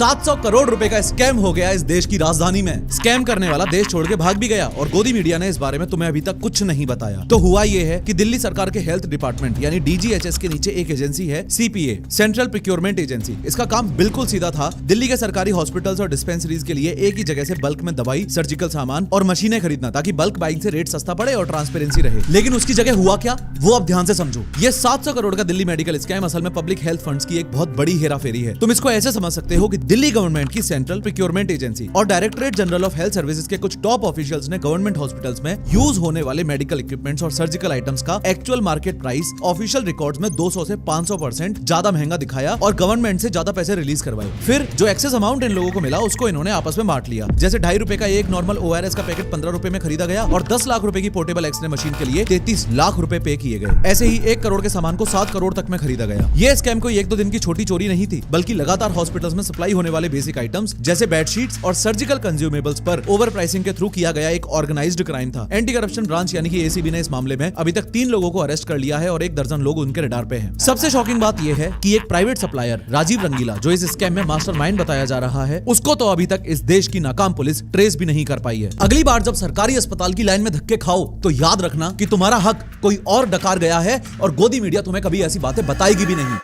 700 करोड़ रुपए का स्कैम हो गया इस देश की राजधानी में। स्कैम करने वाला देश छोड़ के भाग भी गया और गोदी मीडिया ने इस बारे में तुम्हें अभी तक कुछ नहीं बताया। तो हुआ ये है कि दिल्ली सरकार के हेल्थ डिपार्टमेंट यानी DGHS के नीचे एक एजेंसी है CPA, सेंट्रल प्रोक्योरमेंट एजेंसी। इसका काम बिल्कुल सीधा था, दिल्ली के सरकारी हॉस्पिटल्स और डिस्पेंसरीज के लिए एक ही जगह से बल्क में दवाई, सर्जिकल सामान और मशीनें खरीदना, ताकि बल्क बाइंग से रेट सस्ता पड़े और ट्रांसपेरेंसी रहे। लेकिन उसकी जगह हुआ क्या, वो अब ध्यान से समझो। ये 700 करोड़ का दिल्ली मेडिकल स्कैम असल में पब्लिक हेल्थ फंड्स की एक बहुत बड़ी हेराफेरी है। तुम इसको ऐसे समझ सकते हो कि दिल्ली गवर्नमेंट की सेंट्रल प्रोक्योरमेंट एजेंसी और directorate general of health services के कुछ टॉप ऑफिशियल्स ने गवर्नमेंट हॉस्पिटल्स में यूज होने वाले मेडिकल इक्विपमेंट्स और सर्जिकल आइटम्स का actual market price official records में 200 से 500% ज्यादा महंगा दिखाया और गवर्नमेंट से ज्यादा पैसे रिलीज करवाए। फिर जो एक्सेस अमाउंट इन लोगों को मिला उसको इन्होंने आपस में बांट लिया। जैसे 2.5 रुपए का एक नॉर्मल ORS का पैकेट 15 रुपए में खरीदा गया और 10 लाख रुपए की पोर्टेबल एक्सरे मशीन के लिए 33 लाख रुपए पे किए गए। ऐसे ही 1 करोड़ के सामान को 7 करोड़ तक में खरीदा गया। ये स्कैम कोई 1-2 दिन की छोटी चोरी नहीं थी, बल्कि लगातार हॉस्पिटल्स में सप्लाई होने वाले बेसिक आइटम्स जैसे बेडशीट्स और सर्जिकल कंज्यूमेबल्स पर ओवर प्राइसिंग के थ्रू किया गया एक ऑर्गेनाइज्ड क्राइम था। एंटी करप्शन ब्रांच यानी कि ACB ने इस मामले में अभी तक 3 लोगों को अरेस्ट कर लिया है और 1 दर्जन लोग उनके रडार पे हैं। सबसे शॉकिंग बात यह है कि एक प्राइवेट सप्लायर राजीव रंगीला, जो इस स्कैम में मास्टरमाइंड बताया जा रहा है, उसको तो अभी तक इस देश की नाकाम पुलिस ट्रेस भी नहीं कर पाई है। अगली बार जब सरकारी अस्पताल की लाइन में धक्के खाओ तो याद रखना कि तुम्हारा हक कोई और डकार गया है और गोदी मीडिया तुम्हें कभी ऐसी बातें बताएगी भी नहीं।